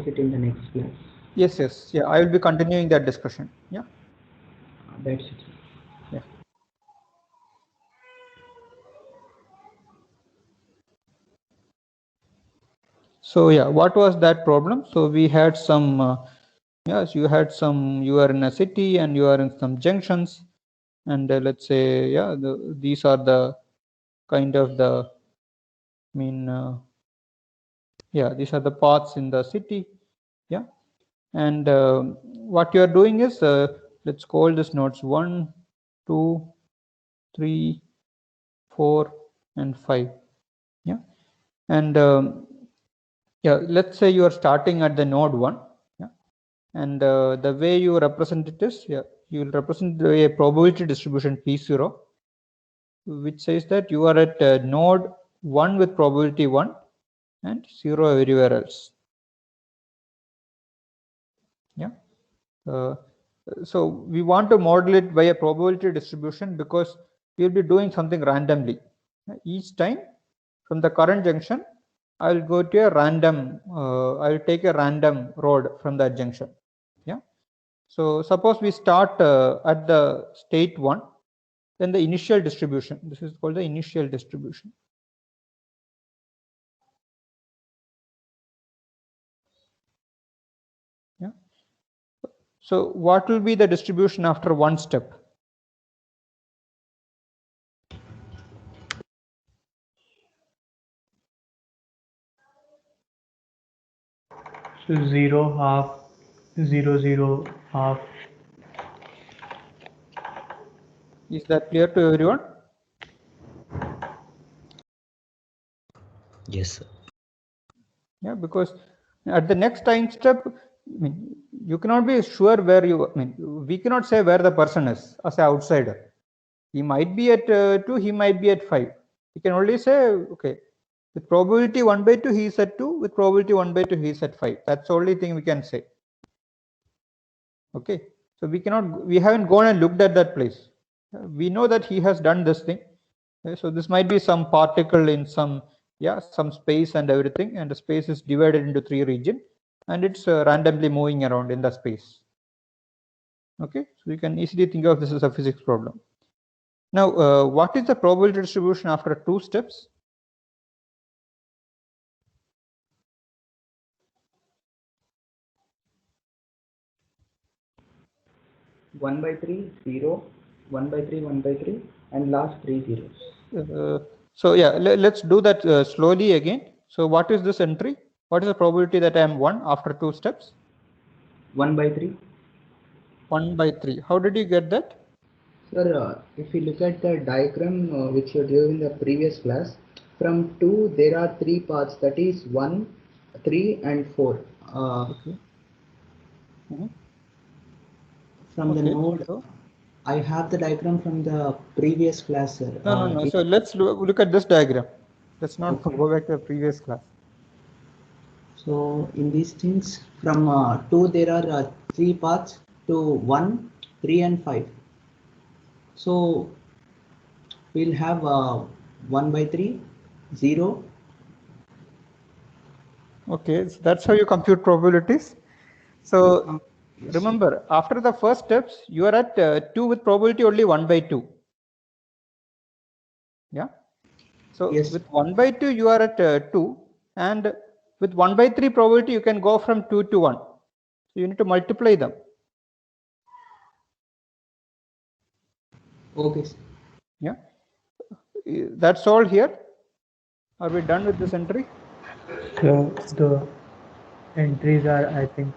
it in the next class. Yes, yes, yeah, I will be continuing that discussion. Yeah, That's it. yeah. So yeah, what was that problem? So we had some, yes, you had some, you are in a city and you are in some junctions, and let's say, yeah, these are the kind of the, I mean, yeah, these are the paths in the city. Yeah, and what you are doing is, let's call this nodes 1, 2, 3, 4, and 5. Yeah, and yeah, let's say you are starting at the node 1. Yeah, and the way you represent it is, yeah, you will represent a probability distribution P0, which says that you are at node 1 with probability 1 and 0 everywhere else. Yeah. So we want to model it by a probability distribution because we'll be doing something randomly. Each time from the current junction, I'll go to a random, I'll take a random road from that junction. Yeah. So suppose we start at the state 1, then the initial distribution, this is called the initial distribution. Yeah. So what will be the distribution after one step? So 0, half, 0, 0, half. Is that clear to everyone? Yes, sir. Yeah, because at the next time step, I mean, you cannot be sure where you, I mean, we cannot say where the person is as an outsider. He might be at 2, he might be at 5. We can only say, okay, with probability 1 by 2, he is at 2, with probability 1 by 2, he is at 5. That's the only thing we can say. Okay, so we haven't gone and looked at that place. We know that he has done this thing. Okay, so this might be some particle in some, yeah, some space and everything, and the space is divided into 3 regions, and it's randomly moving around in the space. Okay, so you can easily think of this as a physics problem. Now, what is the probability distribution after 2 steps? One by 3, 0, 1 by 3, 1 by 3, and last 3 zeros. So yeah, let's do that slowly again. So what is this entry? What is the probability that I am 1 after 2 steps? 1 by 3. 1 by 3. How did you get that? Sir, if you look at the diagram which you drew in the previous class, from 2 there are 3 paths, that is 1, 3 and 4. Okay. From the Okay, node, so I have the diagram from the previous class, sir. no. So let's look at this diagram. Let's not Okay. go back to the previous class. So in these things, from 2 there are 3 paths to 1, 3 and 5. So we'll have 1 by 3, 0. Okay, so that's how you compute probabilities. So Yes, remember, after the first steps, you are at 2 with probability only 1 by 2. Yeah. So yes. with 1 by 2, you are at 2, and with 1 by 3 probability, you can go from 2 to 1. So you need to multiply them. Okay. Yeah. That's all here. Are we done with this entry? So the entries are, I think,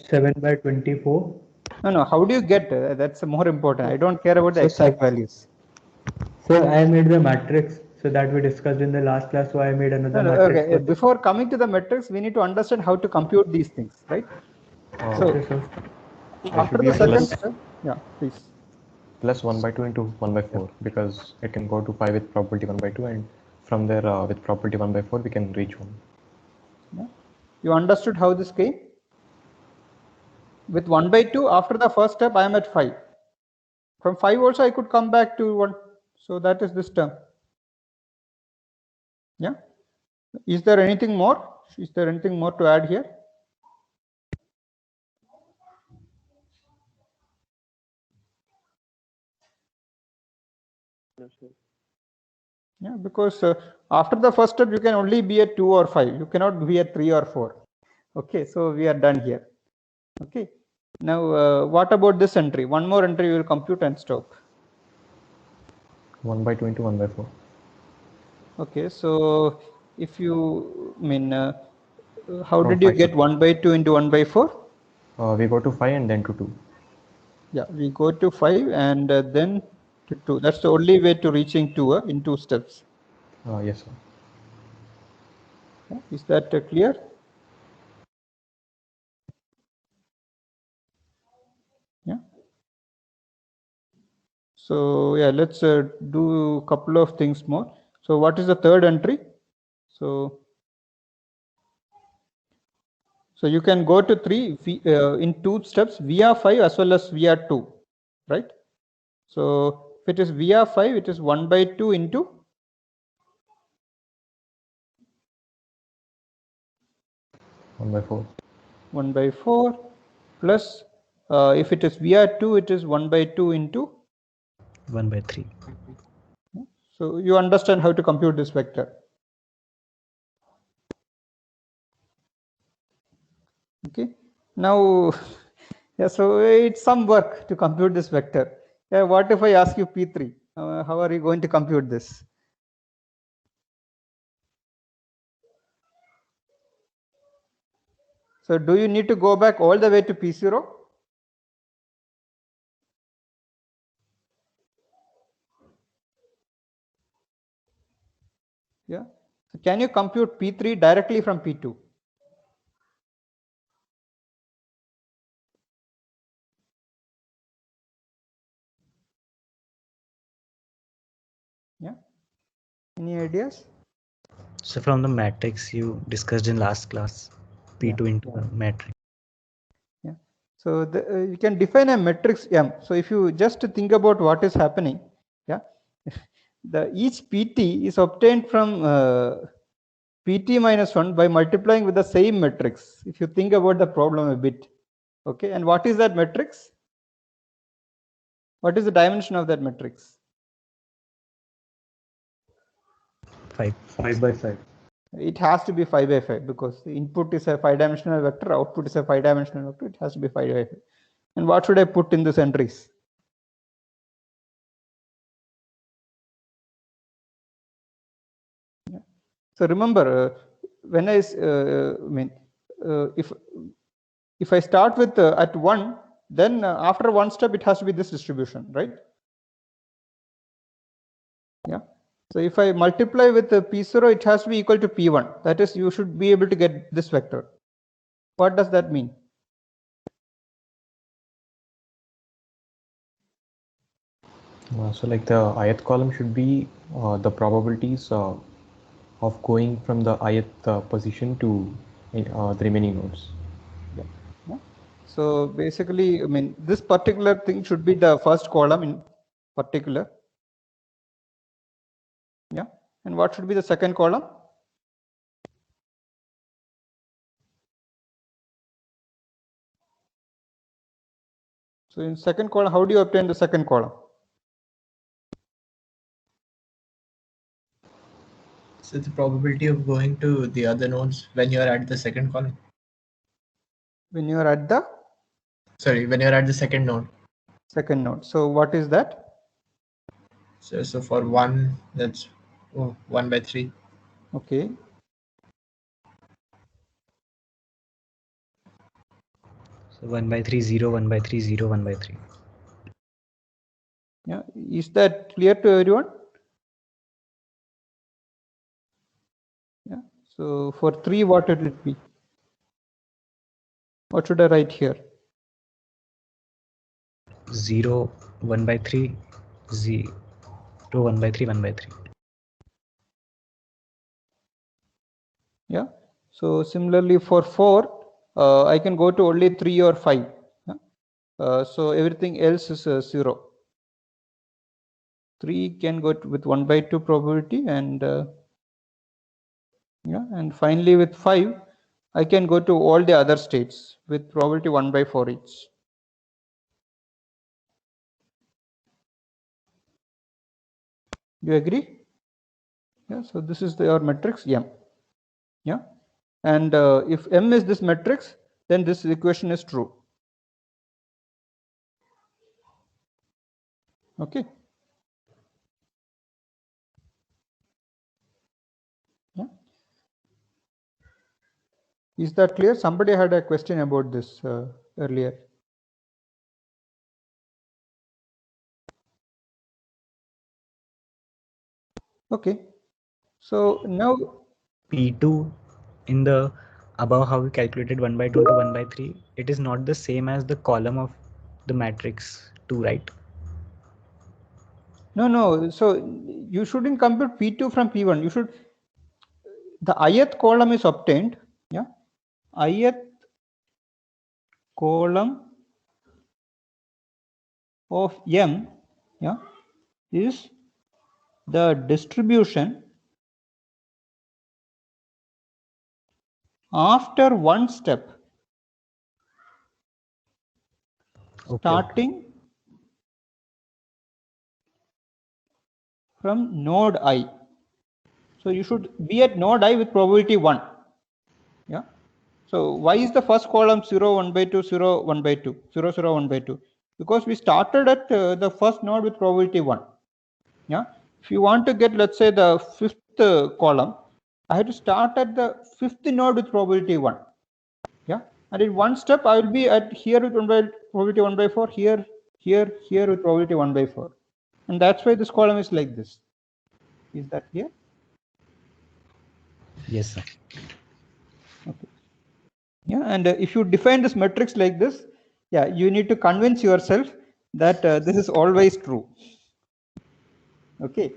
7 by 24. No. How do you get? That's more important. I don't care about the So exact values. So I made the matrix, so that we discussed in the last class. So I made another matrix. Okay. Before coming to the metrics, we need to understand how to compute these things, right? So Okay, so after the second step, yeah, please. Plus 1 by 2 into 1 by 4 because it can go to 5 with probability 1 by 2, and from there with probability 1 by 4 we can reach 1. Yeah. You understood how this came? With 1 by 2, after the first step, I am at 5. From 5 also, I could come back to 1. So that is this term. Yeah. Is there anything more? Is there anything more to add here? Yeah, because after the first step, you can only be at 2 or 5. You cannot be at 3 or 4. Okay, so we are done here. Okay, now what about this entry? One more entry we will compute and stop. 1 by 2 into 1 by 4. Okay, so if you how From did you 5 to get 1 by 2 into 1 by 4? we go to 5 and then to 2. Yeah, we go to 5 and then to 2. That's the only way to reaching 2 in 2 steps. Yes, sir. Yeah, is that clear? Yeah. So yeah, let's do a couple of things more. So what is the third entry? So you can go to 3 in 2 steps, VR5 as well as VR2, right? So if it is VR5, it is 1 by 2 into 1 by 4. 1 by 4 plus if it is VR2, it is 1 by 2 into 1 by 3. So you understand how to compute this vector. Okay. Now, yeah, so it's some work to compute this vector. Yeah, what if I ask you P3? How are you going to compute this? So do you need to go back all the way to P0? Yeah. So can you compute P3 directly from P2? Yeah. Any ideas? So from the matrix you discussed in last class, P2 into the matrix. Yeah. So you can define a matrix M. So if you just think about what is happening, yeah, each PT is obtained from PT minus 1 by multiplying with the same matrix. If you think about the problem a bit, okay. And what is that matrix? What is the dimension of that matrix? 5. 5 by 5. It has to be 5 by 5 because the input is a 5-dimensional vector, output is a 5-dimensional vector. It has to be 5 by 5. And what should I put in these entries? Yeah. So remember, when if I start with at 1, then after one step it has to be this distribution, right? Yeah. So if I multiply with the P0, it has to be equal to P1. That is, you should be able to get this vector. What does that mean? So like the ith column should be the probabilities of going from the ith position to the remaining nodes. Yeah. Yeah. So basically, this particular thing should be the first column in particular. Yeah. And what should be the second column? So in second column, how do you obtain the second column? So the probability of going to the other nodes when you're at the second column. When you are at the When you're at the second node. second node. So what is that? So for 1, that's 1 by 3. Okay. So 1 by 3, 0, 1 by 3, 0, 1 by 3. Yeah. Is that clear to everyone? Yeah. So for 3, what will it be? What should I write here? 0, 1 by 3, 0, 1 by 3, 1 by 3. Yeah. So similarly for 4, I can go to only 3 or 5. Yeah? So everything else is 0. 3 can go with 1 by 2 probability, and yeah, and finally with 5, I can go to all the other states with probability 1 by 4 each. You agree? Yeah. So this is your matrix M. Yeah. And if M is this matrix, then this equation is true. Okay. Yeah. Is that clear? Somebody had a question about this earlier. Okay. So now P2 in the above, how we calculated 1 by 2 to 1 by 3, it is not the same as the column of the matrix 2, right? no. So you shouldn't compute P2 from P1. You should, the ith column is obtained. Yeah. Ith column of M, yeah, is the distribution after one step, starting from node I. So you should be at node I with probability 1. Yeah. So why is the first column 0, 1 by 2, 0, 1 by 2, 0, 0, 1 by 2? Because we started at the first node with probability 1. Yeah. If you want to get, let's say, the fifth column, I have to start at the fifth node with probability 1. Yeah. And in one step, I will be at here with probability 1 by 4, here with probability 1 by 4. And that's why this column is like this. Is that clear? Yes, sir. Okay. Yeah. And if you define this matrix like this, yeah, you need to convince yourself that this is always true. Okay.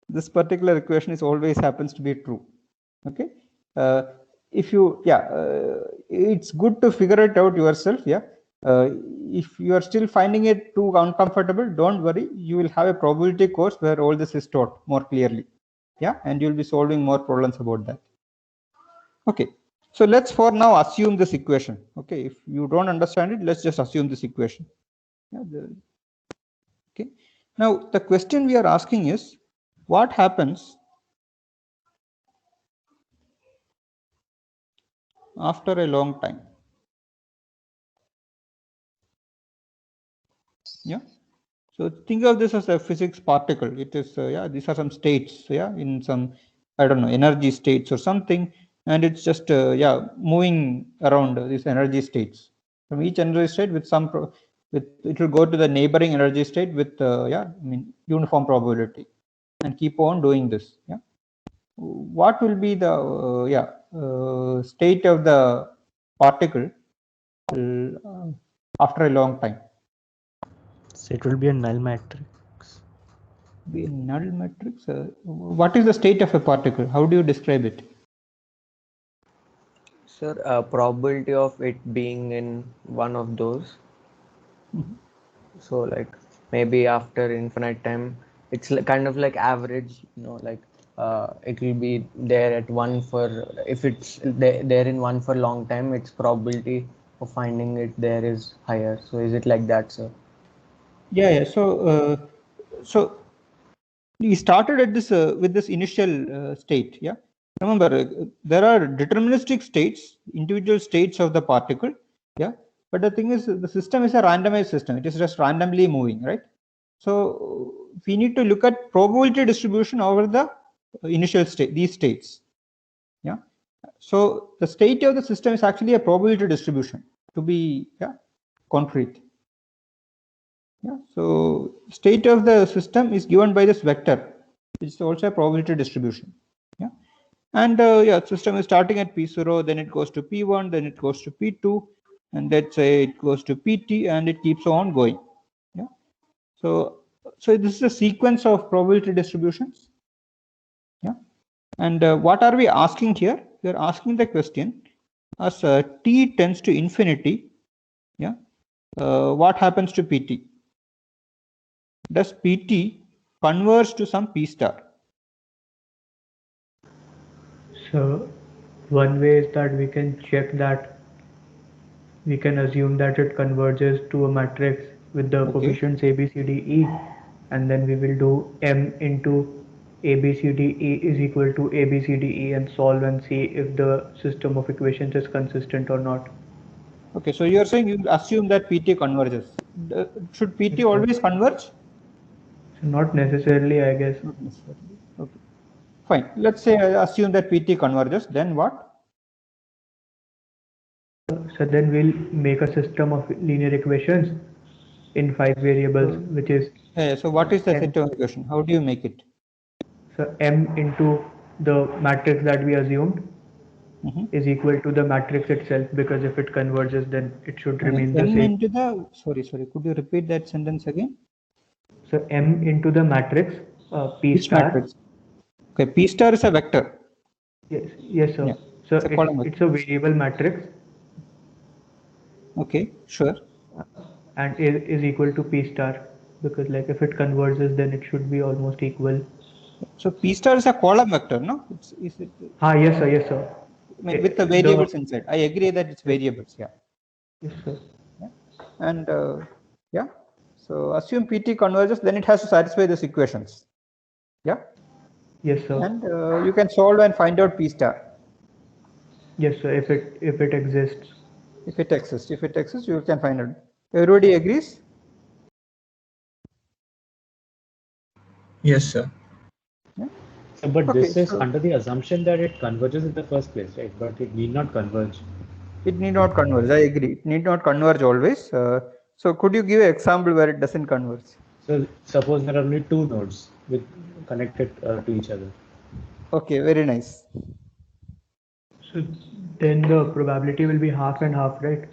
This particular equation is always happens to be true. Okay. If you, it's good to figure it out yourself. Yeah. If you are still finding it too uncomfortable, don't worry. You will have a probability course where all this is taught more clearly. Yeah. And you'll be solving more problems about that. Okay. So let's for now assume this equation. Okay. If you don't understand it, let's just assume this equation. Yeah, okay. Now the question we are asking is, what happens after a long time? Yeah. So think of this as a physics particle. It is, these are some states, in some, I don't know, energy states or something. And it's just, moving around these energy states. From each energy state with some, it will go to the neighboring energy state with, uniform probability and keep on doing this. Yeah. What will be the, state of the particle after a long time? So it will be a null matrix. Be a null matrix. What is the state of a particle? How do you describe it? Sir, probability of it being in one of those. So like maybe after infinite time, it's kind of like average, like it will be there at one for, if it's there in one for long time, its probability of finding it there is higher. So is it like that, sir? Yeah. So we started at this with this initial state. Yeah. Remember, there are deterministic states, individual states of the particle. Yeah. But the thing is, the system is a randomized system. It is just randomly moving, right? So we need to look at probability distribution over the initial state, these states. Yeah. So the state of the system is actually a probability distribution, to be concrete. Yeah. So state of the system is given by this vector, which is also a probability distribution. Yeah. And system is starting at P0, then it goes to P1, then it goes to P2, and let's say it goes to PT, and it keeps on going. Yeah. So this is a sequence of probability distributions. Yeah. And what are we asking here? We are asking the question, as t tends to infinity, yeah, what happens to PT? Does PT converge to some P star? So one way is that we can check that, we can assume that it converges to a matrix with the coefficients A, B, C, D, E, and then we will do m into ABCDE is equal to ABCDE and solve and see if the system of equations is consistent or not. Okay, so you're saying you assume that PT converges. Should PT always converge? So not necessarily, I guess. Not necessarily. Okay, fine. Let's say I assume that PT converges. Then what? So then we'll make a system of linear equations in 5 variables, which is So what is the M. system of equation? How do you make it? So m into the matrix that we assumed is equal to the matrix itself, because if it converges, then it should remain the M same. into the, sorry, could you repeat that sentence again? So m into the matrix P Which star. matrix? Okay, P star is a vector. Yes, sir. Yeah, So it's a column vector. it's a variable matrix. Okay, sure. And is equal to P star, because like if it converges, then it should be almost equal. So P star is a column vector, no? Is it? Yes, sir. Yes, sir. I mean, with the variables inside. I agree that it's variables. Yeah. Yes, sir. Yeah. And yeah. So assume PT converges, then it has to satisfy these equations. Yeah. Yes, sir. And you can solve and find out P star. Yes, sir. If it exists. If it exists, you can find out. Everybody agrees? Yes, sir. Yeah. But Okay, this is so under the assumption that it converges in the first place, right? But it need not converge. it need not converge. I agree. It need not converge always. So could you give an example where it doesn't converge? So suppose there are only two nodes with connected to each other. Okay, very nice. So then the probability will be half and half, right?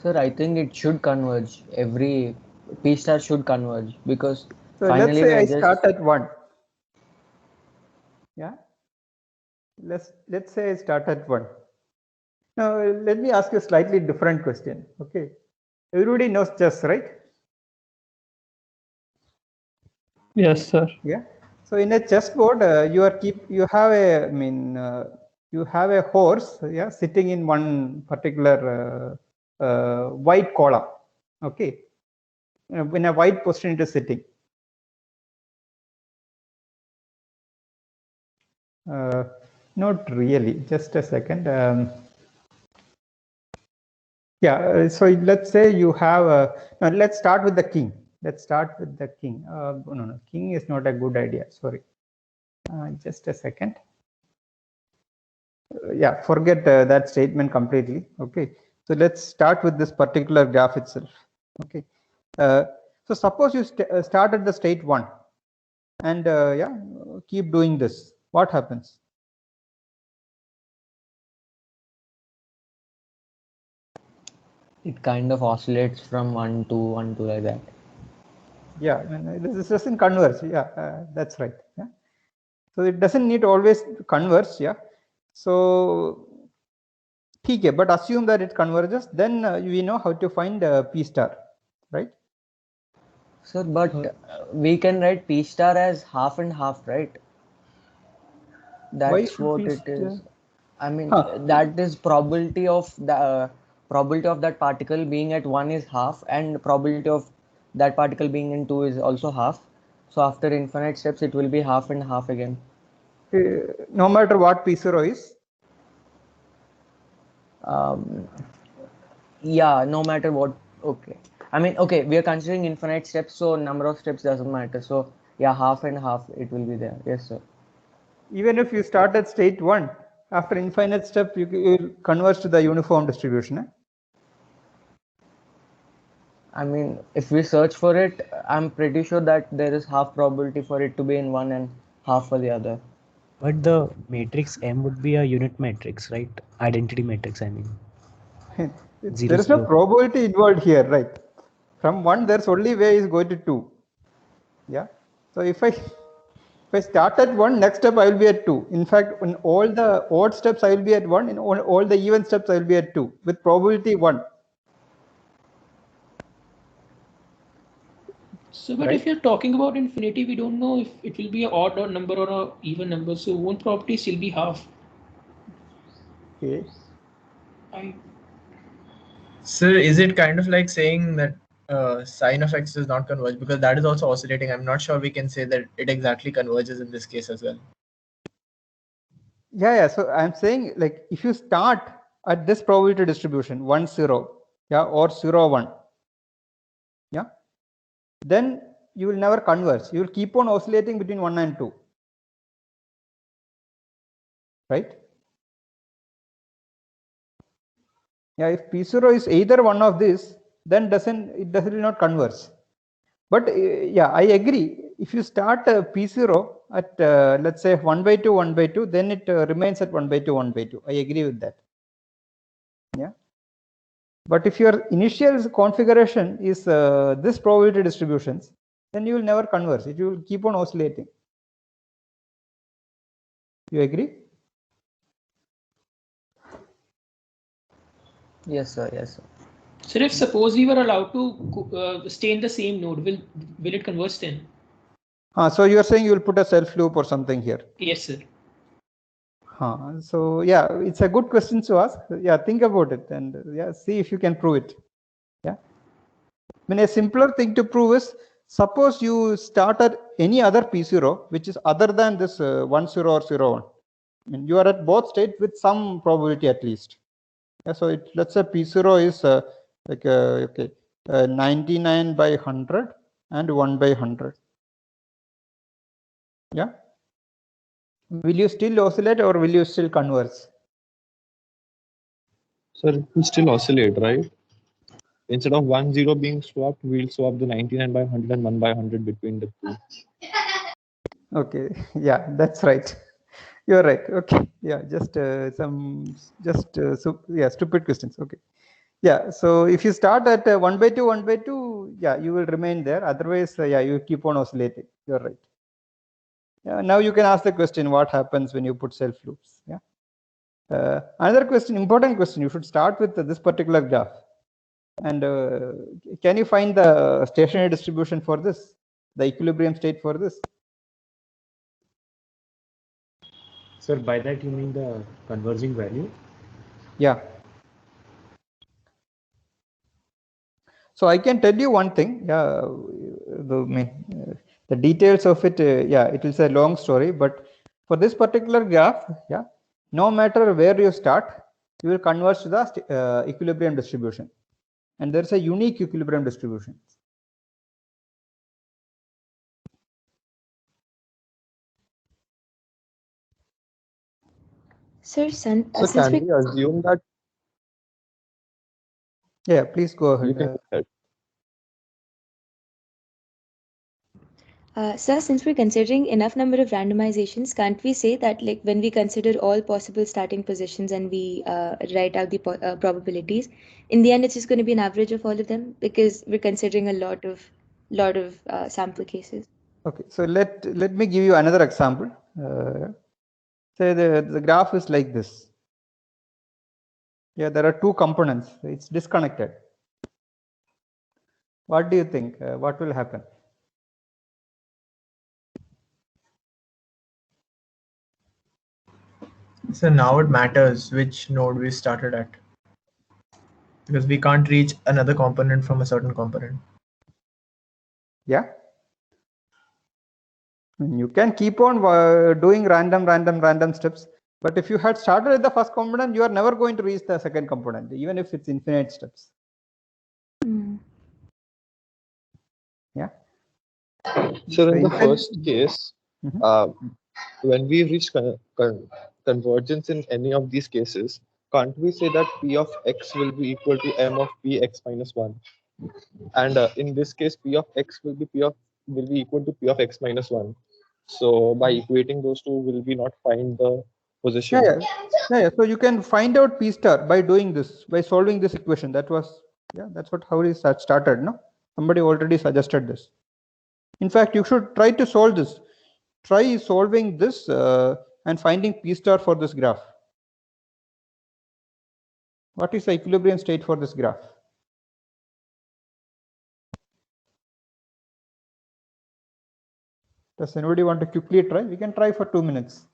Sir, I think it should converge. Every P star should converge, because So finally let's say I we're start at 1. Yeah. Let's say I start at 1. Now let me ask you a slightly different question. Okay. Everybody knows chess, right? Yes, sir. Yeah. So in a chessboard, you have a horse, yeah, sitting in one particular white column. Okay. In a white position, it is sitting. Not really. Just a second. Yeah. So let's say you have now let's start with the king. Let's start with the king. No. King is not a good idea. Sorry. Just a second. Yeah, forget that statement completely. Okay. So let's start with this particular graph itself. Okay. So suppose you start at the state 1 and yeah, keep doing this. What happens? it kind of oscillates from 1 to 1 to like that. Yeah, this doesn't converge. Yeah, that's right. Yeah. So it doesn't need always to converge. Yeah. So okay, but assume that it converges, then we know how to find P star, right? Sir, but we can write P star as half and half, right? That's what it is. I mean, that is probability of the probability of that particle being at 1 is half, and probability of that particle being in 2 is also half. So after infinite steps, it will be half and half again. No matter what P0 is. Yeah, no matter what. Okay. I mean, okay, we are considering infinite steps, so number of steps doesn't matter. So yeah, half and half, it will be there. Yes, sir. Even if you start at state 1, after infinite step, you will converge to the uniform distribution. Eh? I mean, if we search for it, I'm pretty sure that there is half probability for it to be in one and half for the other. But the matrix M would be a unit matrix, right? Identity matrix, I mean. There is no probability involved here, right? From 1, there's only way is going to 2. Yeah. So if I start at 1, next step I will be at 2. In fact, in all the odd steps I will be at 1. In all the even steps I will be at 2 with probability 1. So, but if you're talking about infinity, we don't know if it will be an odd number or an even number. So, won't probability still be half? Okay. Sir, is it kind of like saying that sine of x does not converge because that is also oscillating. I'm not sure we can say that it exactly converges in this case as well. Yeah. So I'm saying, like, if you start at this probability distribution 1 0, yeah, or 0 1, yeah, then you will never converge. You will keep on oscillating between 1 and 2, right? Yeah, if P0 is either one of these, then it does not converge. But yeah, I agree. If you start P0 at let's say 1 by 2, 1 by 2, then it remains at 1 by 2, 1 by 2. I agree with that. Yeah. But if your initial configuration is this probability distributions, then you will never converge. It will keep on oscillating. You agree? Yes, sir. Yes, sir. So if suppose we were allowed to stay in the same node, will it converge then? So you are saying you will put a self loop or something here? Yes, sir. So yeah, it's a good question to ask. Yeah, think about it and yeah, see if you can prove it. Yeah. I mean, a simpler thing to prove is, suppose you start at any other P0 which is other than this 1 0 or 0 1. I mean, you are at both states with some probability at least. Yeah, so let's say P0 is like 99 by 100 and 1 by 100. Yeah. Will you still oscillate or will you still converge? Sir, it will still oscillate, right? Instead of 1 0 being swapped, we'll swap the 99 by 100 and 1 by 100 between the two. Okay, yeah, that's right. You're right. Okay, yeah, just stupid questions. Okay, yeah. So if you start at 1 by 2, 1 by 2, yeah, you will remain there. Otherwise, yeah, you keep on oscillating. You're right. Yeah. Now you can ask the question: what happens when you put self loops? Yeah. Another question, important question. You should start with this particular graph. And can you find the stationary distribution for this, the equilibrium state for this? Sir, by that you mean the converging value? Yeah. So I can tell you one thing. Yeah, the details of it. Yeah, it is a long story. But for this particular graph, yeah, no matter where you start, you will converge to the equilibrium distribution, and there is a unique equilibrium distribution. Sir, So can we assume that? Yeah, please go ahead. You can go ahead. Sir, since we're considering enough number of randomizations, can't we say that, like, when we consider all possible starting positions and we write out the probabilities, in the end it's just going to be an average of all of them because we're considering a lot of sample cases? Okay, so let me give you another example. Say the graph is like this. Yeah, there are two components. It's disconnected. What do you think? What will happen? So now it matters which node we started at, because we can't reach another component from a certain component. Yeah. You can keep on doing random steps, but if you had started at the first component, you are never going to reach the second component, even if it's infinite steps. Yeah. So in the first case, when we reach convergence in any of these cases, can't we say that P of x will be equal to M of P x minus 1? And in this case, P of x will be equal to P of x minus 1. So by equating those two, will we not find the position? Yeah. So you can find out P star by doing this, by solving this equation. That's how it started. No, somebody already suggested this. In fact, you should try to solve this. Try solving this and finding P star for this graph. What is the equilibrium state for this graph? Does anybody want to quickly try? We can try for 2 minutes.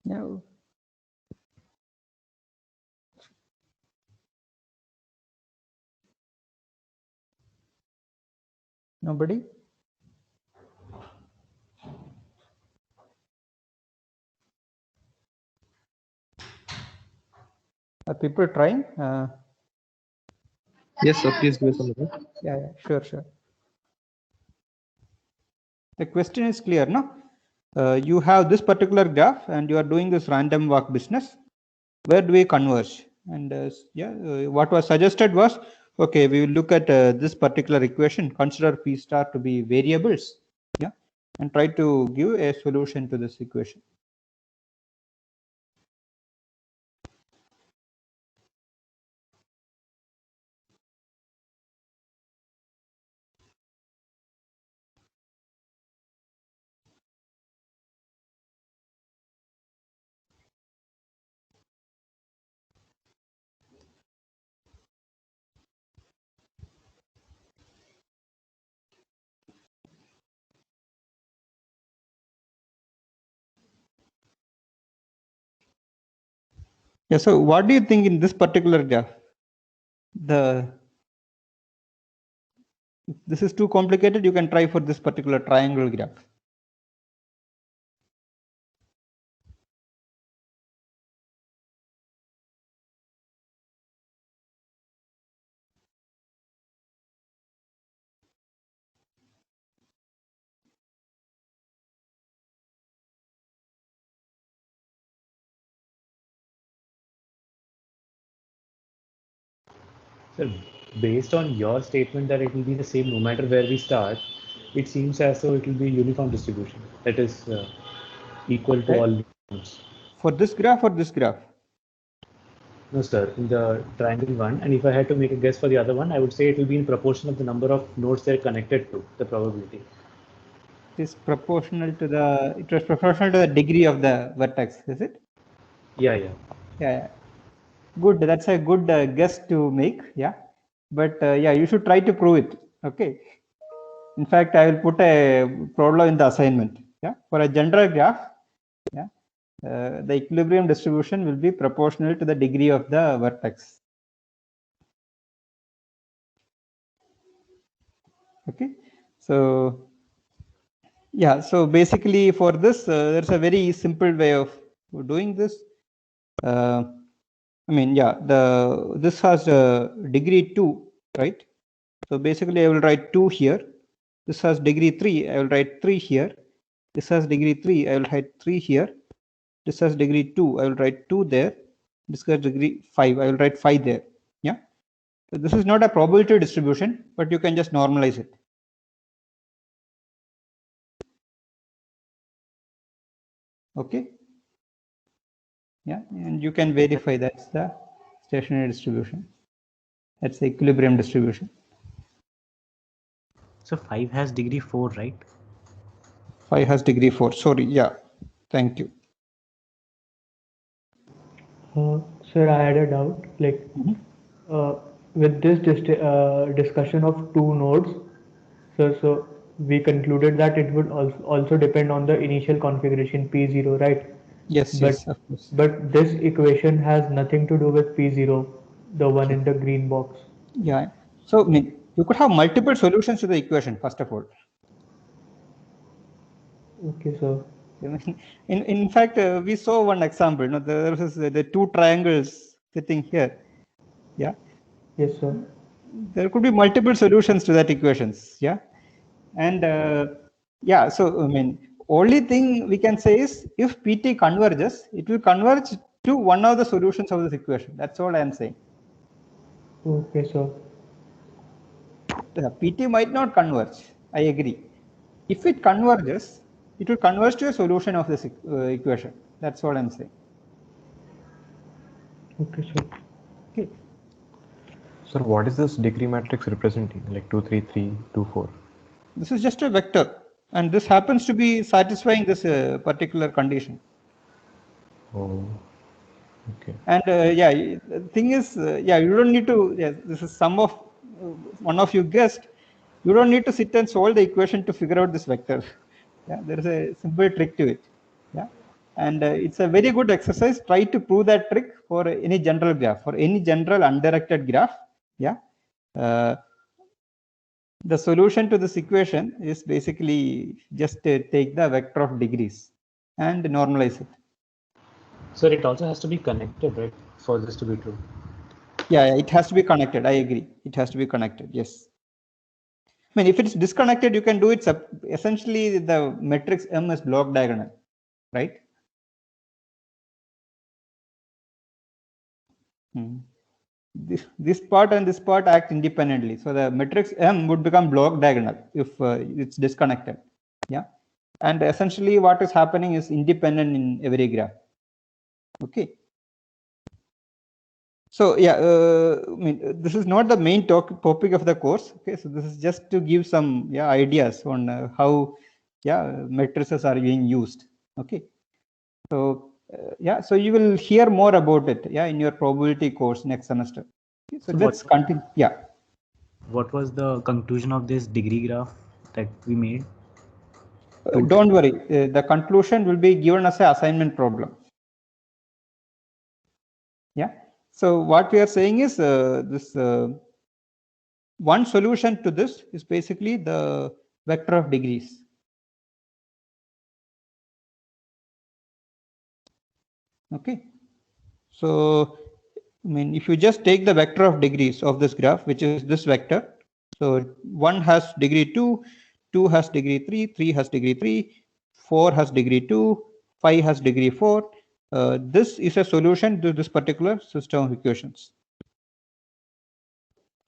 Yeah. Nobody? Are people trying? Yes, sir. Please give us a minute. Yeah, sure. The question is clear, no? You have this particular graph and you are doing this random walk business. Where do we converge? And what was suggested was, okay, we will look at this particular equation, consider P star to be variables, yeah, and try to give a solution to this equation. Yeah, so what do you think in this particular graph? If this is too complicated, you can try for this particular triangle graph. So based on your statement that it will be the same no matter where we start, it seems as though it will be a uniform distribution that is equal to all nodes. For this graph or this graph? No, sir, in the triangle one. And if I had to make a guess for the other one, I would say it will be in proportion of the number of nodes they're connected to, the probability. It was proportional to the degree of the vertex, is it? Yeah. Good, that's a good guess to make, yeah. But you should try to prove it, okay. In fact, I will put a problem in the assignment, yeah. For a general graph, yeah, the equilibrium distribution will be proportional to the degree of the vertex. Okay, so yeah, so basically for this, there's a very simple way of doing this. I mean, yeah, this has degree 2, right? So basically I will write 2 here. This has degree 3, I will write 3 here. This has degree 3, I will write 3 here. This has degree 2, I will write 2 there. This has degree 5, I will write 5 there. Yeah. So this is not a probability distribution, but you can just normalize it. Okay. Yeah, and you can verify that's the stationary distribution. That's the equilibrium distribution. So 5 has degree 4, right? 5 has degree 4. Sorry, yeah. Thank you. Sir, I had a doubt. Like, with this discussion of two nodes, so we concluded that it would also depend on the initial configuration P0, right? Yes, yes, of course. But this equation has nothing to do with P0, the one in the green box. Yeah. So I mean, you could have multiple solutions to the equation, first of all. Okay, sir. In fact, we saw one example. No, there was the two triangles sitting here. Yeah. Yes, sir. There could be multiple solutions to that equations. Yeah. And yeah, so I mean, only thing we can say is if PT converges, it will converge to one of the solutions of this equation. That's all I am saying. Okay, sir. The PT might not converge. I agree. If it converges, it will converge to a solution of this equation. That's what I'm saying. Okay, sir. Okay. Sir, what is this degree matrix representing? Like 2, 3, 3, 2, 4? This is just a vector, and this happens to be satisfying this particular condition. Oh, okay. And yeah, the thing is, yeah, you don't need to. Yeah, this is some of one of you guessed. You don't need to sit and solve the equation to figure out this vector. Yeah, there is a simple trick to it. Yeah. And it's a very good exercise. Try to prove that trick for any general graph, for any general undirected graph. Yeah. The solution to this equation is basically just take the vector of degrees and normalize it. So it also has to be connected, right, for this to be true? Yeah, it has to be connected. I agree. It has to be connected. Yes. I mean, if it's disconnected, you can do it. Essentially, the matrix M is block diagonal, right? This part and this part act independently. So the matrix M would become block diagonal if it's disconnected. Yeah. And essentially what is happening is independent in every graph. Okay. So yeah, I mean, this is not the main topic of the course. Okay. So this is just to give some ideas on how matrices are being used. Okay. So so you will hear more about it in your probability course next semester. Okay, so let's continue. Yeah. What was the conclusion of this degree graph that we made? Don't worry. The conclusion will be given as an assignment problem. Yeah. So what we are saying is this one solution to this is basically the vector of degrees. Okay. So I mean, if you just take the vector of degrees of this graph, which is this vector, so 1 has degree 2, 2 has degree 3, 3 has degree 3, 4 has degree 2, 5 has degree 4. This is a solution to this particular system of equations.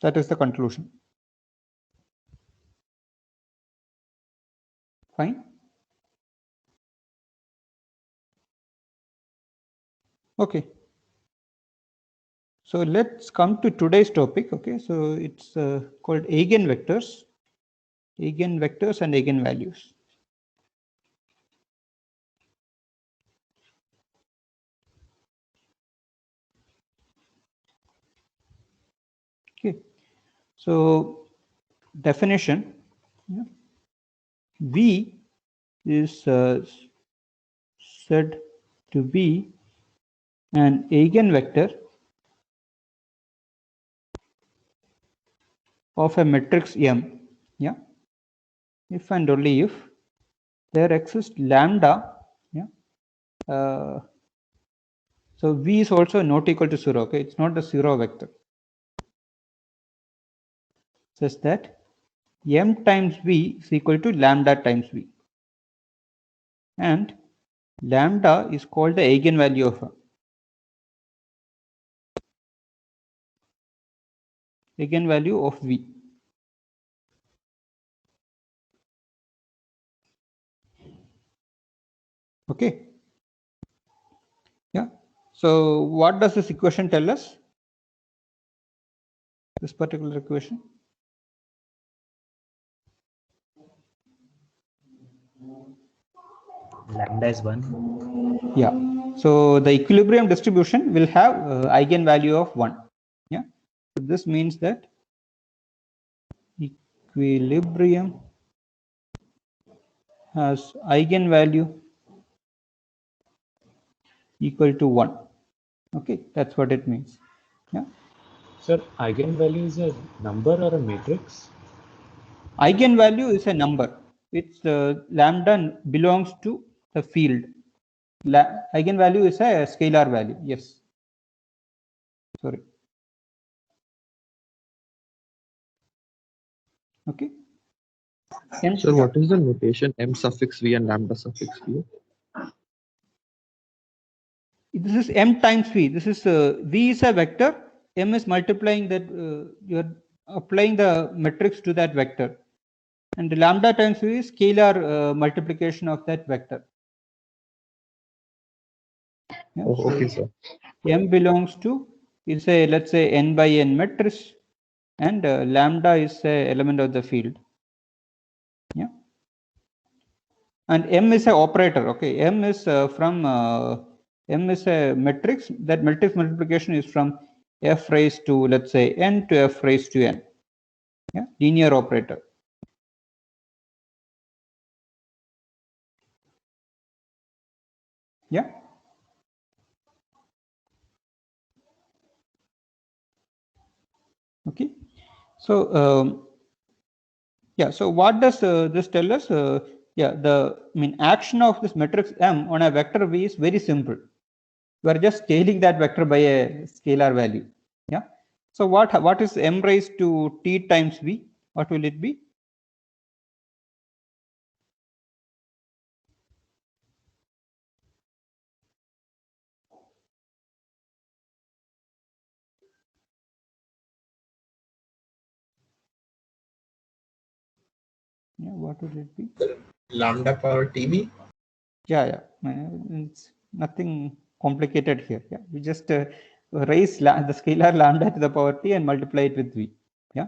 That is the conclusion. Fine. Okay. So let's come to today's topic. Okay. So it's called eigenvectors and eigenvalues. Okay. So definition, V is said to be an eigenvector of a matrix M, if and only if there exists lambda, so V is also not equal to 0, okay, it's not a 0 vector, such that M times V is equal to lambda times V, and lambda is called the eigenvalue of V. Okay. Yeah. So what does this equation tell us? This particular equation. Lambda is 1. Yeah. So the equilibrium distribution will have eigenvalue of 1. Yeah. So this means that equilibrium has eigenvalue equal to 1. Okay, that's what it means. Yeah. Sir, eigenvalue is a number or a matrix? Eigenvalue is a number. It's lambda belongs to the field. Eigenvalue is a scalar value. Yes. Sorry. Okay. So what is the notation M suffix V and lambda suffix V? This is M times V. This is V is a vector. M is multiplying that. You're applying the matrix to that vector, and the lambda times V is scalar multiplication of that vector. Yeah, oh, okay, sir. M belongs to is a, let's say, n by n matrix, and lambda is a element of the field. Yeah, and M is a operator. Okay, M is M is a matrix. That matrix multiplication is from f raised to, let's say, n to f raised to n. Yeah, linear operator. Yeah. Okay. So yeah. So what does this tell us? Yeah, action of this matrix M on a vector V is very simple. We are just scaling that vector by a scalar value. Yeah. So what is M raised to T times V? What will it be? Yeah, what will it be? Lambda power TV. Yeah. It's nothing complicated here. Yeah, we just raise the scalar lambda to the power T and multiply it with V. Yeah.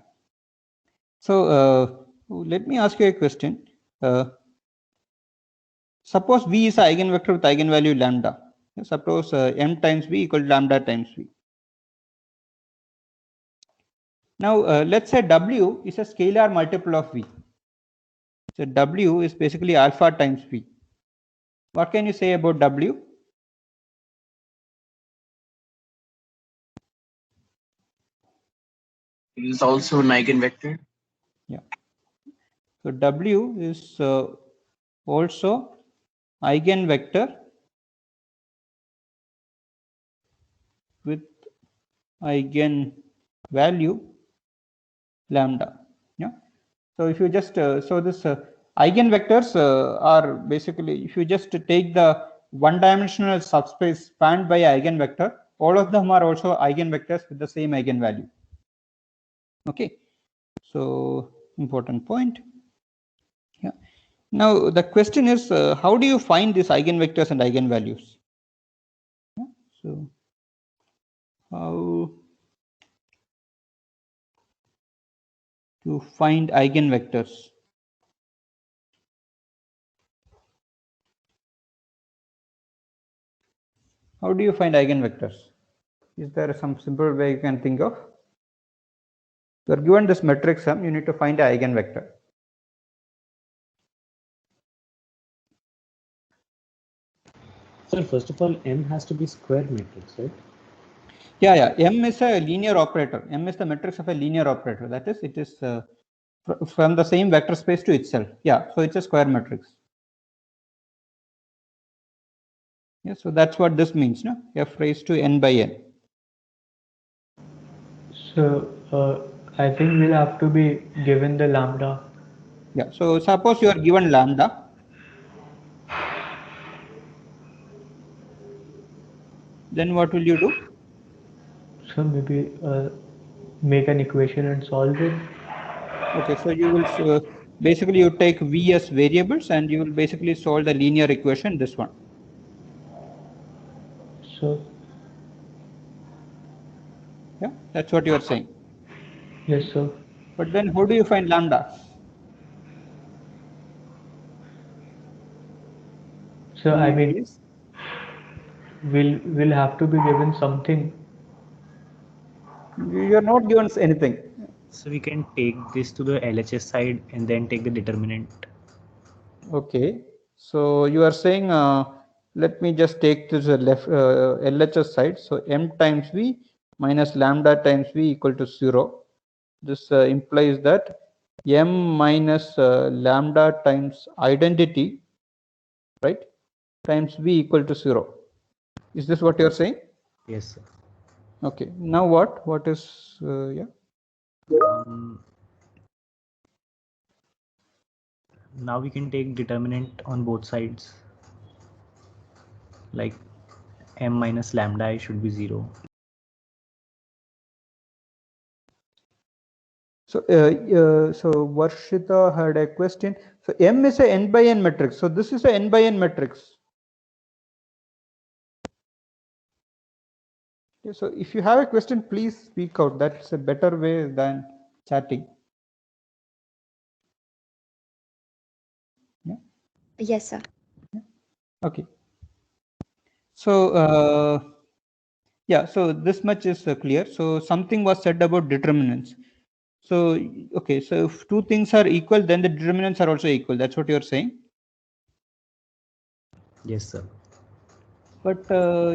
So let me ask you a question. Suppose V is an eigenvector with eigenvalue lambda. Suppose M times V equal to lambda times V. Now let's say W is a scalar multiple of V. So W is basically alpha times V. What can you say about W? It is also an eigenvector. Yeah. So W is also eigenvector with eigenvalue lambda. Yeah. So if you just so this eigenvectors are basically, if you just take the one-dimensional subspace spanned by eigenvector, all of them are also eigenvectors with the same eigenvalue. Okay. So important point. Yeah. Now the question is, how do you find these eigenvectors and eigenvalues? Yeah. So how to find eigenvectors? How do you find eigenvectors? Is there some simple way you can think of? You are given this matrix sum, you need to find an eigenvector. Sir, first of all, M has to be square matrix, right? Yeah. M is a linear operator. M is the matrix of a linear operator. That is, it is from the same vector space to itself. Yeah, so it's a square matrix. Yeah, so that's what this means, no? F raised to n by n. So I think we'll have to be given the lambda. Yeah, so suppose you are given lambda. Then what will you do? So maybe make an equation and solve it. Okay, so you will basically you take V as variables and you will basically solve the linear equation, this one. So yeah, that's what you are saying. Yes, sir. But then how do you find lambda? So I mean, we'll have to be given something. You are not given anything. So we can take this to the LHS side and then take the determinant. Okay, so you are saying, let me just take this left LHS side. So M times V minus lambda times V equal to 0. This implies that M minus lambda times identity, right, times V equal to 0. Is this what you are saying? Yes, sir. Okay, now what is yeah? Now we can take determinant on both sides, like M minus lambda I should be 0. So so Varshita had a question. So M is a n by n matrix. So this is a n by n matrix. Okay, so if you have a question, please speak out. That's a better way than chatting. Yeah. Yes, sir. Okay. So yeah, so this much is clear. So something was said about determinants. So okay, so if two things are equal, then the determinants are also equal. That's what you're saying? Yes, sir. But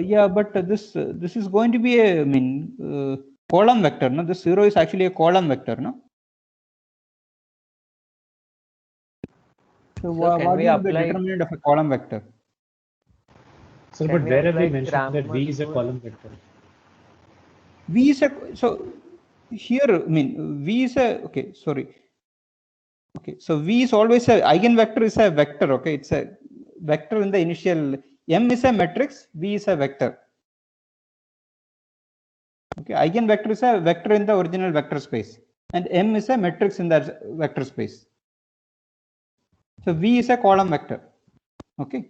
yeah, but this is going to be a, I mean, column vector. No, the 0 is actually a column vector. No. So what can we will be the apply? determinant of a column vector? So, Can but we where have we apply mentioned that V Cramer's is a rule? column vector? V is a, so here, I mean, V is a, okay, sorry. Okay, so V is always a eigenvector is a vector. Okay, it's a vector in the initial. M is a matrix, V is a vector. Okay, eigenvector is a vector in the original vector space, and M is a matrix in that vector space. So V is a column vector. Okay.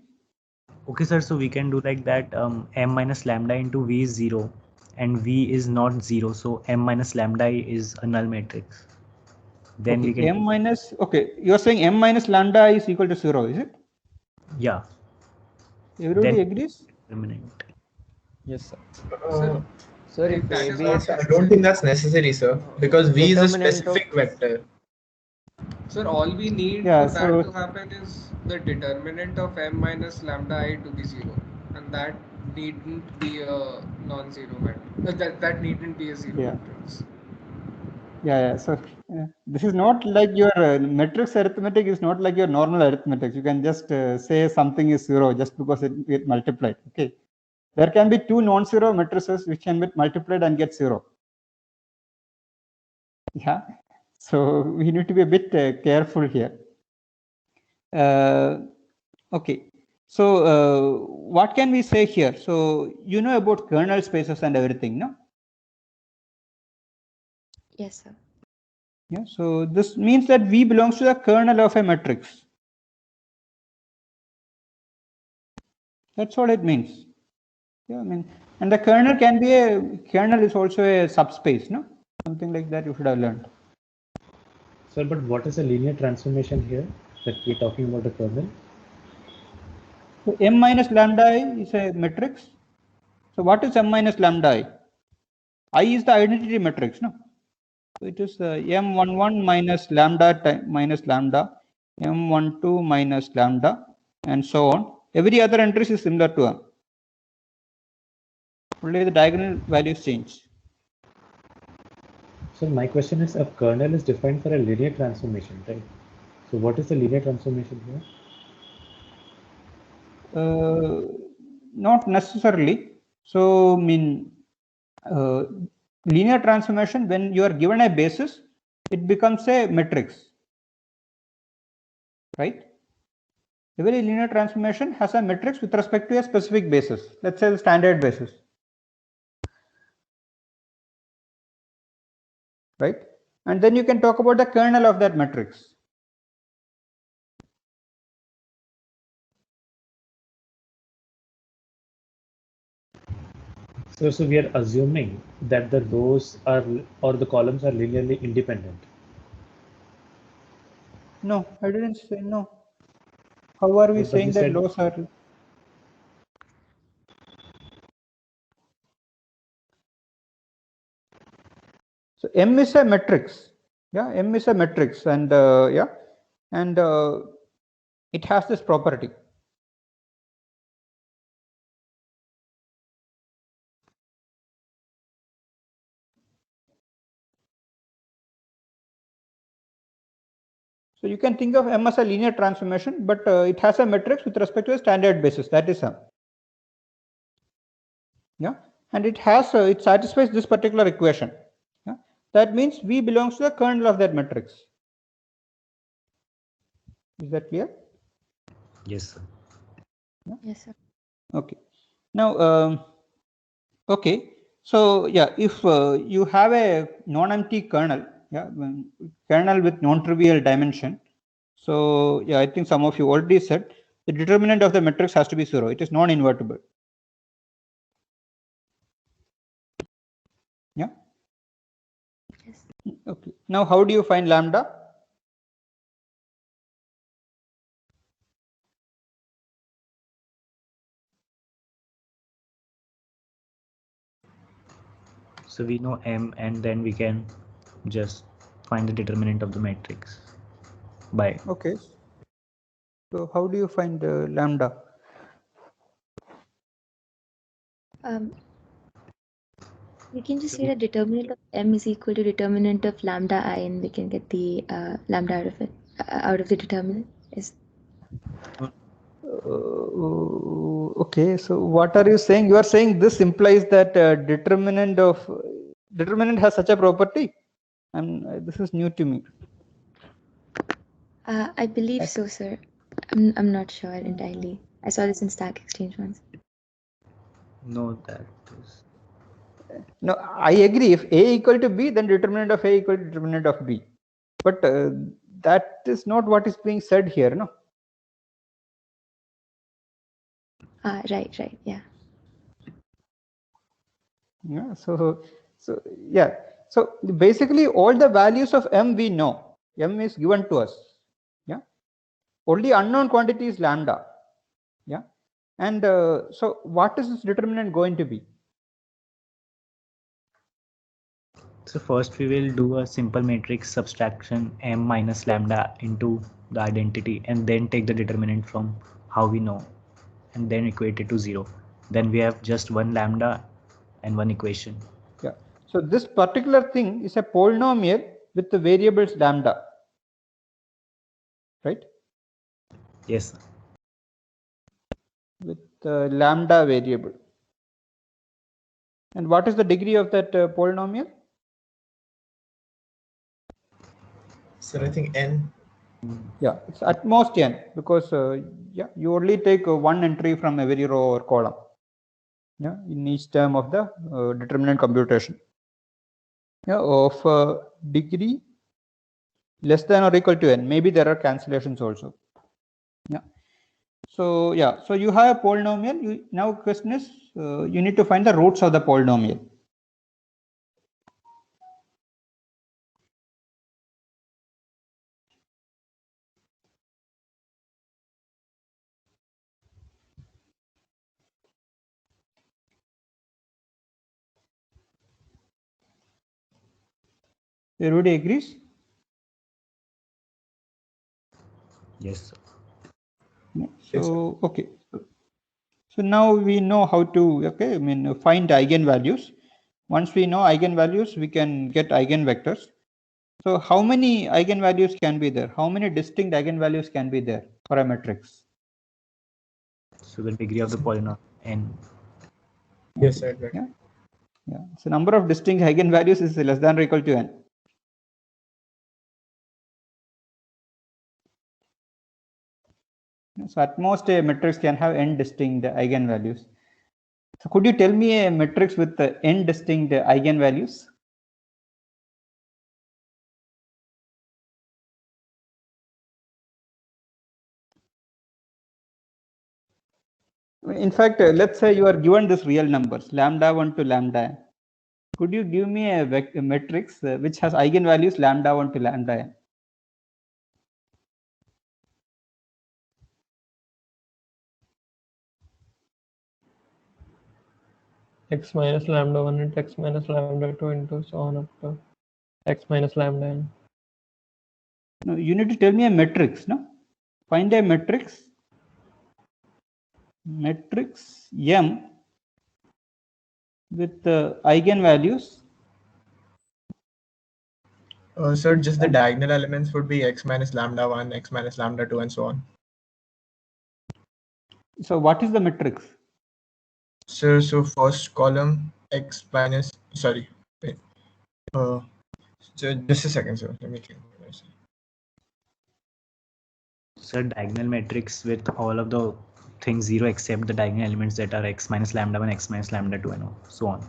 Okay, sir. So we can do like that. M minus lambda into V is 0, and V is not 0. So M minus lambda is a null matrix. Then Okay, we can. M minus. Okay, you are saying M minus lambda is equal to 0, is it? Yeah. Everybody Then agrees? determinant. Yes, sir. Sorry, If that is Fabi, not, I don't think that's necessary, sir, because V is a determinant specific of vector. Sir, all we need Yeah, for that so to happen is the determinant of m minus lambda I to be 0, and that needn't be a non-zero matrix. That needn't be a zero yeah. matrix. Yeah. So this is not like your matrix arithmetic is not like your normal arithmetic. You can just say something is 0 just because it multiplied. Okay. There can be two non-zero matrices which can be multiplied and get 0. Yeah. So we need to be a bit careful here. Okay. So what can we say here? So you know about kernel spaces and everything, no? Yes, sir. Yeah. So this means that V belongs to the kernel of a matrix. That's what it means. Yeah, I mean, and the kernel can be kernel is also a subspace, no? Something like that you should have learned. Sir, but what is a linear transformation here that we're talking about the kernel? So M minus lambda I is a matrix. So what is M minus lambda I? I is the identity matrix, no? So it is M11 minus lambda minus lambda, M12 minus lambda, and so on. Every other entry is similar to M. Only the diagonal values change. So my question is, a kernel is defined for a linear transformation, right? So what is the linear transformation here? Not necessarily. So, I mean, linear transformation, when you are given a basis, it becomes a matrix, right? Every linear transformation has a matrix with respect to a specific basis. Let's say the standard basis, right? And then you can talk about the kernel of that matrix. So we are assuming that the rows are or the columns are linearly independent. No, I didn't say no. How are we saying that rows are? So M is a matrix. Yeah, M is a matrix, and yeah, and it has this property. So you can think of M as a linear transformation, but it has a matrix with respect to a standard basis. That is M. Yeah, and it has it satisfies this particular equation. Yeah, that means V belongs to the kernel of that matrix. Is that clear? Yes, sir. Yeah? Yes, sir. Okay. Now, okay. So yeah, if you have a non-empty kernel, yeah, kernel with non-trivial dimension. So yeah, I think some of you already said the determinant of the matrix has to be 0. It is non-invertible. Yeah. Yes. Okay. Now, how do you find lambda? So we know M, and then we can just find the determinant of the matrix by. Okay. So how do you find lambda? We can just say that determinant of M is equal to determinant of lambda I, and we can get the lambda out of it, out of the determinant. Is okay, so what are you saying? You are saying this implies that determinant has such a property. This is new to me. I believe so, sir. I'm not sure entirely. I saw this in Stack Exchange once. No, that is. No, I agree. If A equal to B, then determinant of A equal to determinant of B. But that is not what is being said here, no? Right, yeah. Yeah. So yeah. So basically, all the values of M we know. M is given to us. Yeah. Only unknown quantity is lambda. Yeah. And so what is this determinant going to be? So first we will do a simple matrix subtraction M minus lambda into the identity, and then take the determinant from how we know, and then equate it to 0. Then we have just one lambda and one equation. Yeah. So this particular thing is a polynomial with the variables lambda, right? Yes. With the lambda variable. And what is the degree of that polynomial? So I think n. Yeah, it's at most n, because yeah, you only take one entry from every row or column. Yeah, in each term of the determinant computation. Yeah, of degree less than or equal to n. Maybe there are cancellations also. Yeah. So yeah, so you have a polynomial. Now question is you need to find the roots of the polynomial. Everybody agrees? Yes. So okay. So now we know how to find eigenvalues. Once we know eigenvalues, we can get eigenvectors. So how many eigenvalues can be there? How many distinct eigenvalues can be there for a matrix? So the degree of the polynomial n. Yes, exactly. Yeah. So number of distinct eigenvalues is less than or equal to n. So at most a matrix can have n distinct eigenvalues. So could you tell me a matrix with n distinct eigenvalues? In fact, let's say you are given this real numbers, lambda 1 to lambda n. Could you give me a matrix which has eigenvalues lambda 1 to lambda n? X minus lambda 1 into x minus lambda 2 into so on up to x minus lambda n. No, you need to tell me a matrix, no? Find a matrix M with eigenvalues. Sir, just the diagonal elements would be x minus lambda 1, x minus lambda 2, and so on. So what is the matrix? Sir, so first column x minus, sorry, wait. So just a second, sir. Let me think. So diagonal matrix with all of the things 0 except the diagonal elements that are x minus lambda 1, x minus lambda 2, and so on.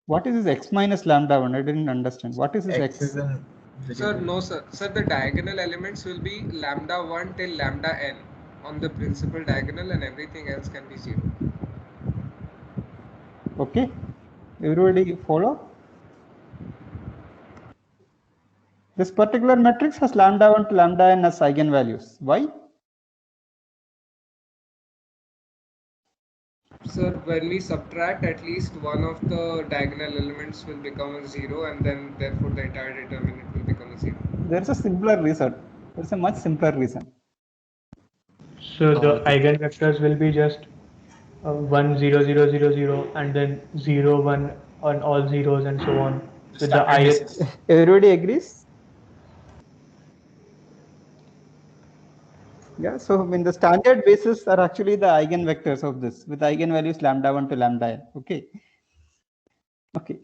What is this x minus lambda 1? I didn't understand. What is this x? Sir, no, sir. Sir, the diagonal elements will be lambda 1 till lambda n on the principal diagonal, and everything else can be 0. Okay. Everybody follow? This particular matrix has lambda 1 to lambda n as eigenvalues. Why? Sir, when we subtract, at least one of the diagonal elements will become a 0, and then therefore the entire determinant will become a 0. There's a simpler reason. There's a much simpler reason. So the eigenvectors will be just 1 0 0 0 0 and then 0 1 on all zeros and so on with the ith. Everybody agrees? Yeah, so I mean the standard basis are actually the eigenvectors of this with eigenvalues lambda 1 to lambda n. Okay. Okay,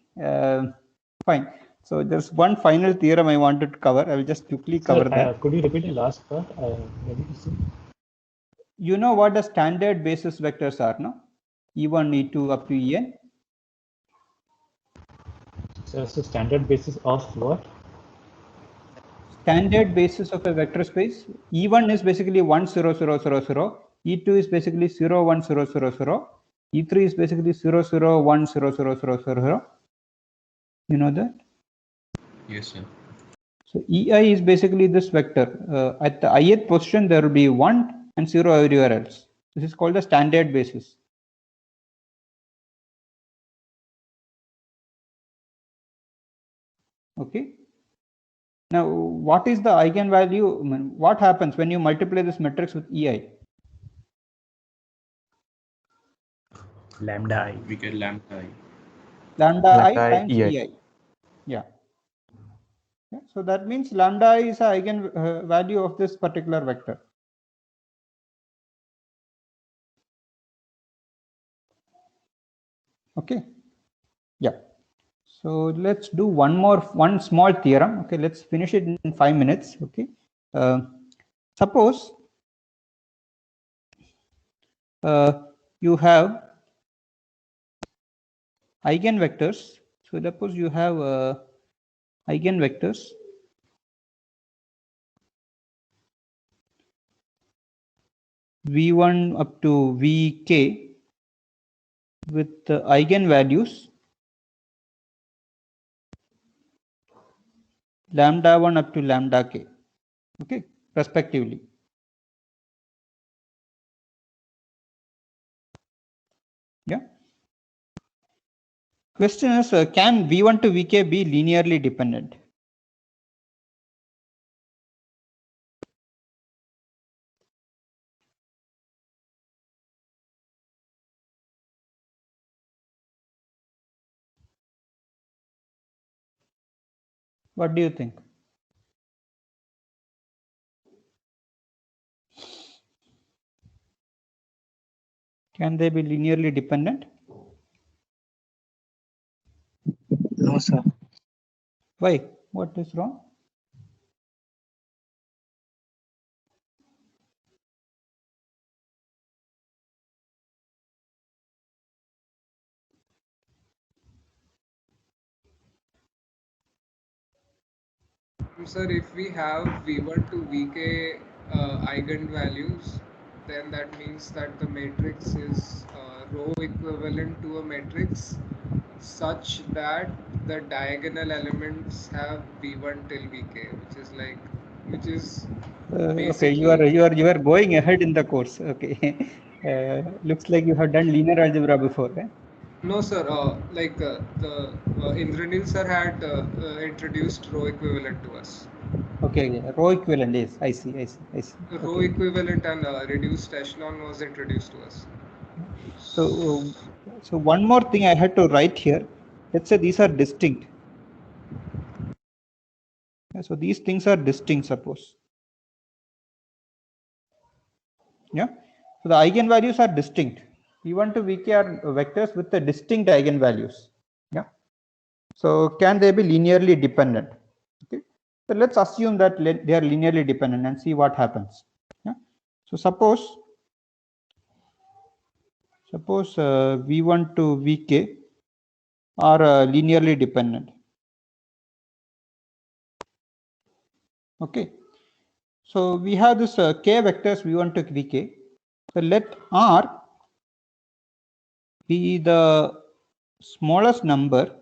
fine. So there's one final theorem I wanted to cover. I will just quickly cover that. Could you repeat the last part? You know what the standard basis vectors are, no? E1, E2 up to En. So that's the standard basis of what? Standard basis of a vector space. E1 is basically 1 0 0 0 0. E2 is basically 0 1 0 0 0. E3 is basically 0 0 1 0 0 0 0. You know that? Yes, sir. So EI is basically this vector. At the ith position, there will be 1 and 0 everywhere else. This is called the standard basis. Okay. Now, what is the eigenvalue? I mean, what happens when you multiply this matrix with EI? Lambda I. We get lambda I. Lambda I times EI. EI. Yeah. So that means lambda I is the eigenvalue of this particular vector. Okay. Yeah. So let's do one small theorem. Okay, let's finish it in 5 minutes. Okay. Suppose you have eigenvectors. So suppose you have eigenvectors v1 up to vk with eigenvalues lambda 1 up to lambda k, okay, respectively. Yeah. Question is, can v1 to vk be linearly dependent? What do you think? Can they be linearly dependent? No, sir. Why? What is wrong? Sir, if we have V1 to Vk eigenvalues, then that means that the matrix is row equivalent to a matrix such that the diagonal elements have V1 till Vk, which is okay, you are going ahead in the course. Okay, looks like you have done linear algebra before. Eh? No, sir. The Indranil sir had introduced row equivalent to us. Okay, yeah. Row equivalent is. I see. The row equivalent and reduced echelon was introduced to us. So one more thing I had to write here. Let's say these are distinct. Yeah, so these things are distinct. Suppose. Yeah. So the eigenvalues are distinct. V1 to Vk are vectors with the distinct eigenvalues. Yeah. So can they be linearly dependent? Okay. So let's assume that they are linearly dependent and see what happens. Yeah. So suppose V1 to Vk are linearly dependent. Okay. So we have this k vectors V1 to Vk. So let R be the smallest number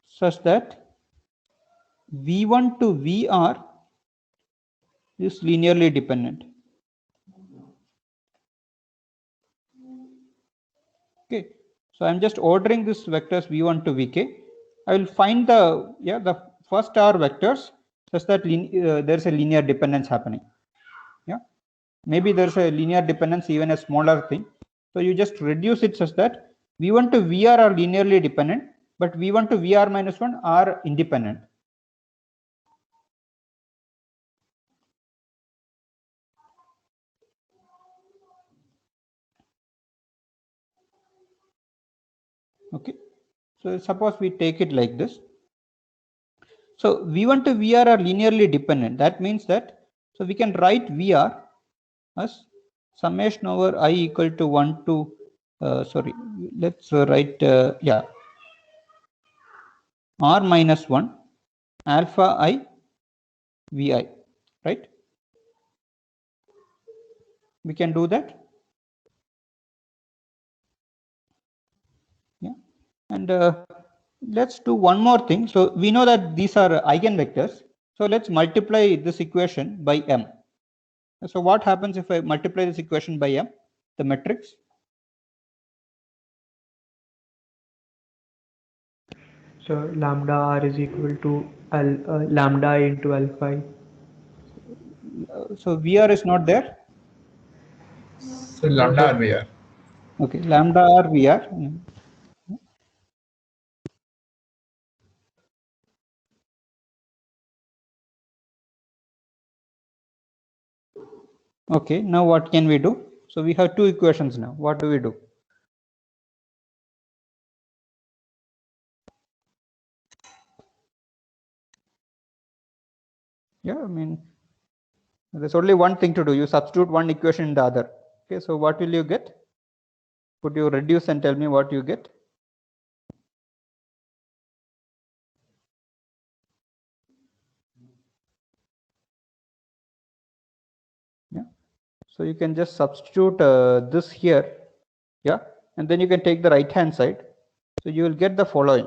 such that V1 to Vr is linearly dependent. Okay, so I'm just ordering this vectors V1 to Vk. I will find the first R vectors such that there's a linear dependence happening. Yeah. maybe there's a linear dependence, even a smaller thing. So you just reduce it such that V1 to Vr are linearly dependent, but V1 to Vr minus 1 are independent. Okay, so suppose we take it like this. So V1 to Vr are linearly dependent. That means that, so we can write Vr as summation over I equal to 1 to, sorry, let's write, yeah, R minus 1 alpha I Vi, right? We can do that. Yeah, and let's do one more thing. So we know that these are eigenvectors. So let's multiply this equation by m. So what happens if I multiply this equation by m, the matrix? So lambda r is equal to lambda I into alpha I. So Vr is not there. So lambda r Vr. Okay, lambda r Vr. Okay, now what can we do? So we have two equations now. What do we do? Yeah, I mean, there's only one thing to do. You substitute one equation in the other. Okay, so what will you get? Could you reduce and tell me what you get? Yeah, so you can just substitute this here. Yeah, and then you can take the right hand side. So you will get the following.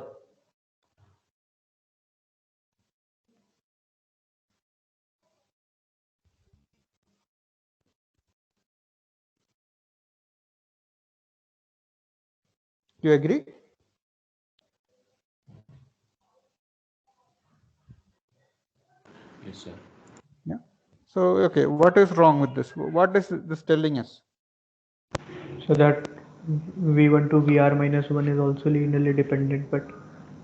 You agree? Yes, sir. Yeah. So, okay, what is wrong with this? What is this telling us? So that V1 to Vr minus 1 is also linearly dependent, but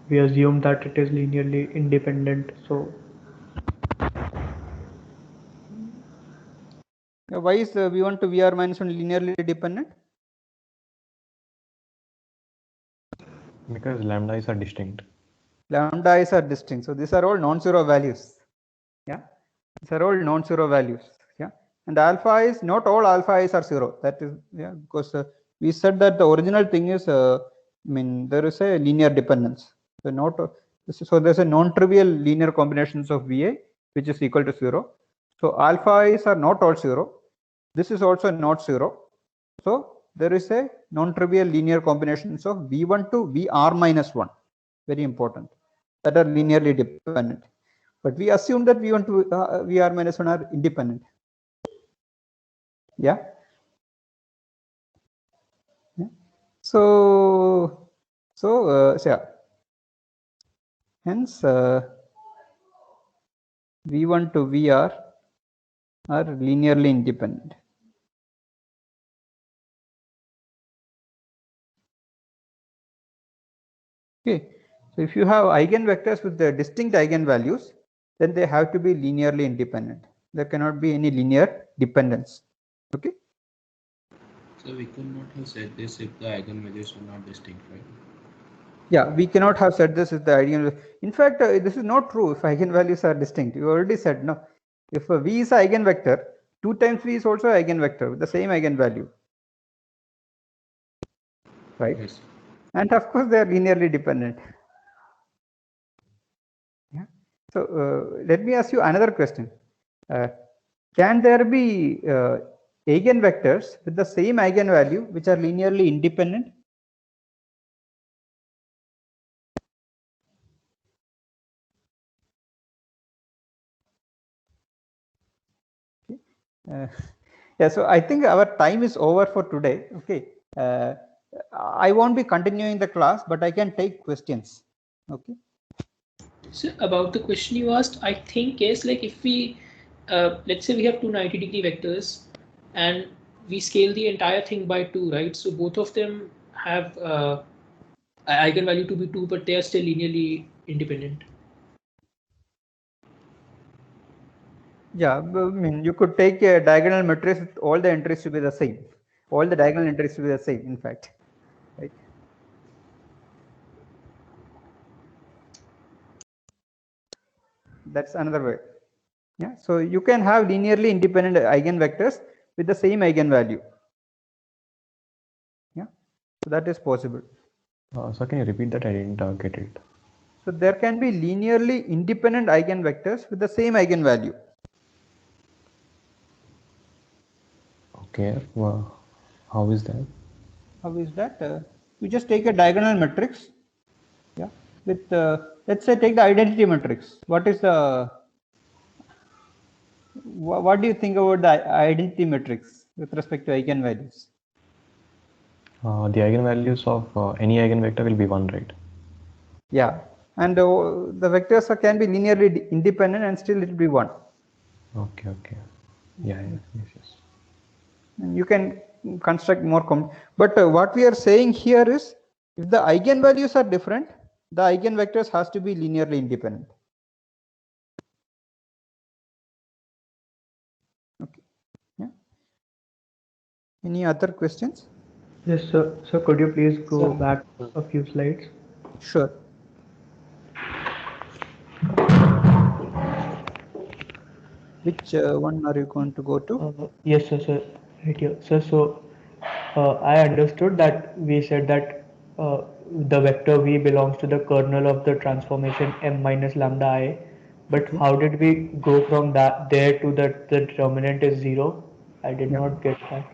we assume that it is linearly independent. So Yeah, why is V1 to Vr minus 1 linearly dependent? Because lambda is are distinct. Lambda is are distinct. So these are all non-zero values. Yeah, these are all non-zero values. Yeah, and alpha is not all alpha i's are zero. That is, yeah, because we said that the original thing is, I mean, there is a linear dependence. So not so there's a non-trivial linear combinations of Va which is equal to 0. So alpha i's are not all 0. This is also not 0. So there is a non-trivial linear combinations of V1 to Vr minus 1. Very important. That are linearly dependent. But we assume that V1 to Vr minus 1 are independent. Yeah. Yeah. So yeah. Hence V1 to Vr are linearly independent. Okay. So if you have eigenvectors with the distinct eigenvalues, then they have to be linearly independent. There cannot be any linear dependence. Okay. So we could not have said this if the eigenvalues were not distinct, right? Yeah, we cannot have said this is the eigenvalue. In fact, this is not true if eigenvalues are distinct. You already said no. If V is an eigenvector, 2 times V is also an eigenvector with the same eigenvalue. Right? Yes. And of course, they are linearly dependent. Yeah. So let me ask you another question. Can there be eigenvectors with the same eigenvalue which are linearly independent? Yeah, so I think our time is over for today. Okay, I won't be continuing the class, but I can take questions. Okay. So about the question you asked, I think yes, like if we let's say we have two 90-degree vectors, and we scale the entire thing by 2, right? So both of them have eigenvalue to be 2, but they are still linearly independent. Yeah, I mean, you could take a diagonal matrix with all the entries to be the same. All the diagonal entries to be the same, in fact, right? That's another way. Yeah, so you can have linearly independent eigenvectors with the same eigenvalue. Yeah, so that is possible. So can you repeat that? I didn't get it. So there can be linearly independent eigenvectors with the same eigenvalue. Okay, well, how is that? How is that? You just take a diagonal matrix, yeah, with let's say take the identity matrix. What is the what do you think about the identity matrix with respect to eigenvalues? The eigenvalues of any eigenvector will be 1, right? Yeah, and the vectors can be linearly independent and still it will be 1. Okay, okay. Yeah, yes. And you can construct more but what we are saying here is if the eigenvalues are different, the eigenvectors has to be linearly independent. Okay. Yeah. Any other questions? Yes, sir. So could you please go back a few slides? Sure. Which one are you going to go to? Yes, sir. Right here. So I understood that we said that the vector v belongs to the kernel of the transformation m minus lambda I. But how did we go from that there to that the determinant is 0? I did not get that.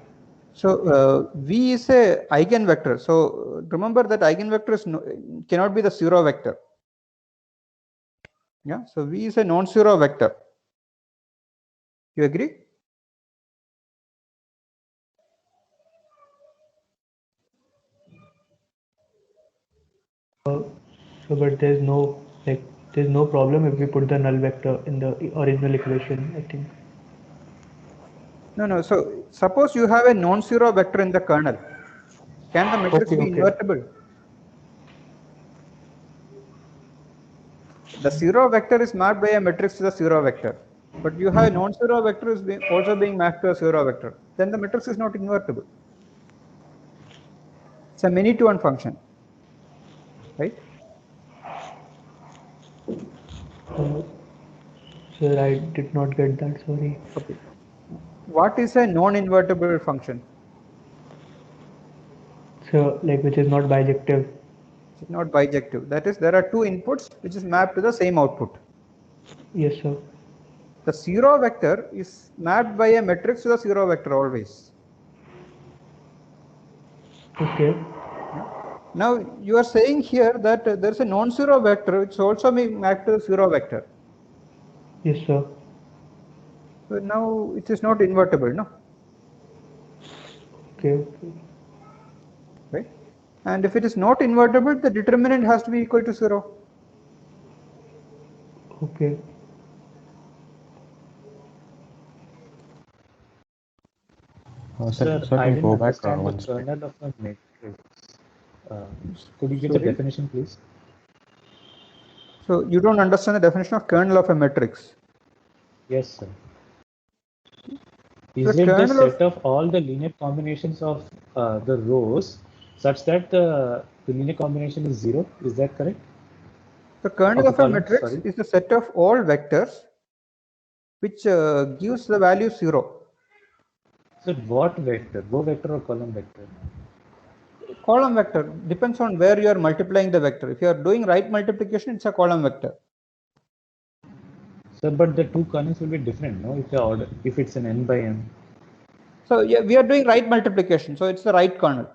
So v is a eigenvector. So remember that eigenvector is cannot be the 0 vector. Yeah. So v is a non-zero vector. You agree? So but there's no problem if we put the null vector in the original equation, I think. No. So suppose you have a non-zero vector in the kernel. Can the matrix be invertible? The 0 vector is mapped by a matrix to the 0 vector, but you have a non-zero vector is also being mapped to a 0 vector. Then the matrix is not invertible. It's a many-to-one function, right? Sir, I did not get that. Sorry. Okay. What is a non-invertible function? So, which is not bijective. It's not bijective. That is, there are two inputs which is mapped to the same output. Yes, sir. The 0 vector is mapped by a matrix to the 0 vector always. Okay. Now you are saying here that there is a non-zero vector which is also being mapped to the 0 vector. Yes, sir. So now it is not invertible, no? Okay. Right? And if it is not invertible, the determinant has to be equal to 0. Okay. Sir, can I you didn't go back understand one the slide? kernel of a matrix. Could you give the definition, please? So you don't understand the definition of kernel of a matrix? Yes, sir. Is it the set of all the linear combinations of the rows such that the linear combination is 0? Is that correct? The kernel of a matrix is the set of all vectors which gives the value 0. So what vector? Row vector or column vector? Column vector depends on where you are multiplying the vector. If you are doing right multiplication, it's a column vector. So, but the two kernels will be different, no? If it's an n by n. So yeah, we are doing right multiplication, so it's the right kernel.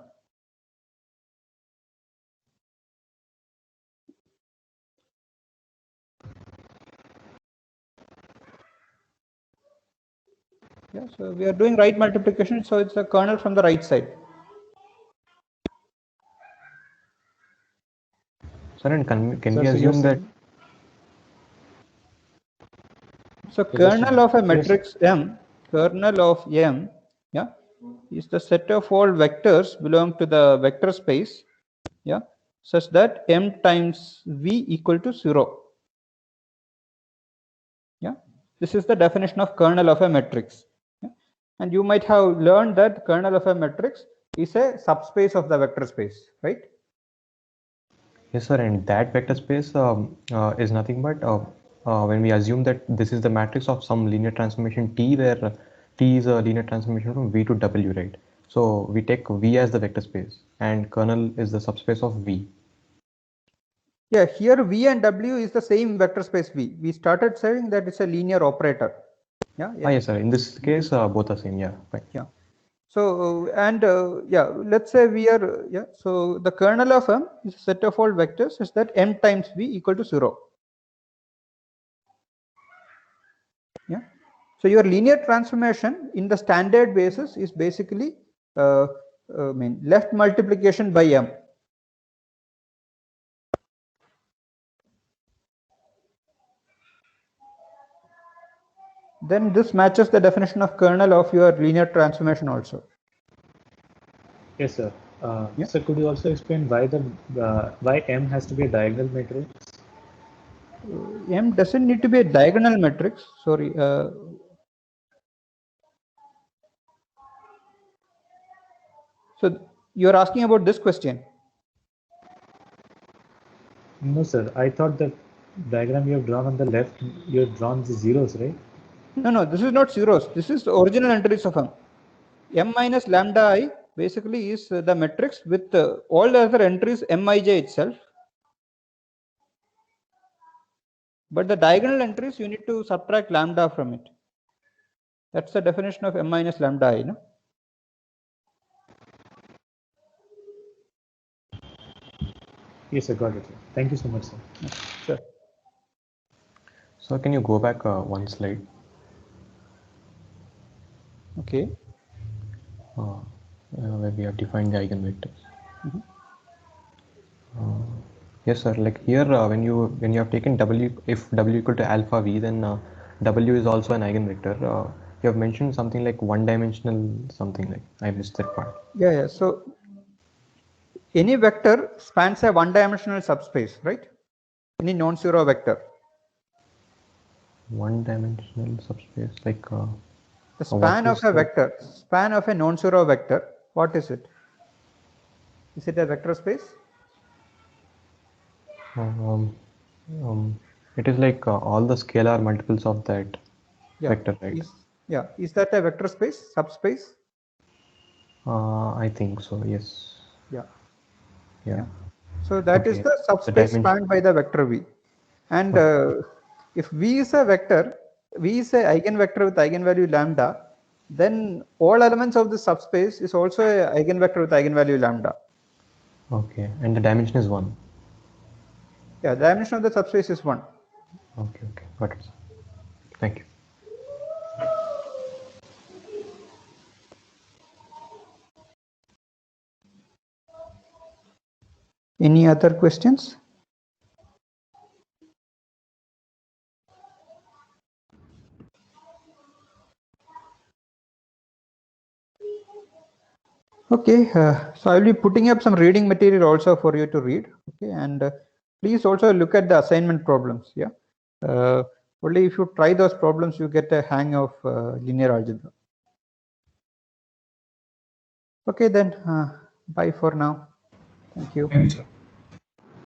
Yeah, so we are doing right multiplication, so it's a kernel from the right side. Sir, and can we assume that? So kernel of a matrix M, kernel of M, yeah, is the set of all vectors belong to the vector space, yeah, such that m times v equal to 0. Yeah, this is the definition of kernel of a matrix. Yeah? And you might have learned that kernel of a matrix is a subspace of the vector space, right? Yes, sir. And that vector space is nothing but when we assume that this is the matrix of some linear transformation T, where T is a linear transformation from V to W, right? So we take V as the vector space, and kernel is the subspace of V. Yeah, here V and W is the same vector space V. We started saying that it's a linear operator. Yeah. Ah, yes, sir. In this case, both are same. Yeah, fine. Yeah. So yeah, let's say we are so the kernel of M is a set of all vectors is that M times V equal to 0. Yeah. So your linear transformation in the standard basis is basically left multiplication by M. Then this matches the definition of kernel of your linear transformation also. Yes, sir. Sir, could you also explain why why M has to be a diagonal matrix? M doesn't need to be a diagonal matrix. Sorry. So you're asking about this question? No, sir. I thought the diagram you have drawn on the left, you have drawn the zeros, right? No, this is not zeros. This is the original entries of M. M minus lambda I basically is the matrix with all the other entries Mij itself. But the diagonal entries, you need to subtract lambda from it. That's the definition of M minus lambda I. No? Yes, sir. Got it. Sir. Thank you so much, sir. Sure. So can you go back one slide? Okay. Where we have defined the eigenvectors. Yes, sir. Like here, when you have taken W, if W equal to alpha V, then W is also an eigenvector. You have mentioned something like one-dimensional something, like I missed that part. Yeah. So any vector spans a one-dimensional subspace, right? Any non-zero vector. One-dimensional subspace, like the span of a vector, span of a non-zero vector. What is it? Is it a vector space? It is like all the scalar multiples of that vector, right? Is that a vector space, subspace? I think so, yes. Yeah. So that is the subspace spanned by the vector V. And if V is a vector, V is a eigenvector with eigenvalue lambda, then all elements of the subspace is also a eigenvector with eigenvalue lambda. Okay, and the dimension is 1. Yeah, the dimension of the subspace is 1. Okay, got it. Thank you. Any other questions? Okay, so I will be putting up some reading material also for you to read. Okay, and please also look at the assignment problems. Yeah, only if you try those problems, you get a hang of linear algebra. Okay, then bye for now. Thank you.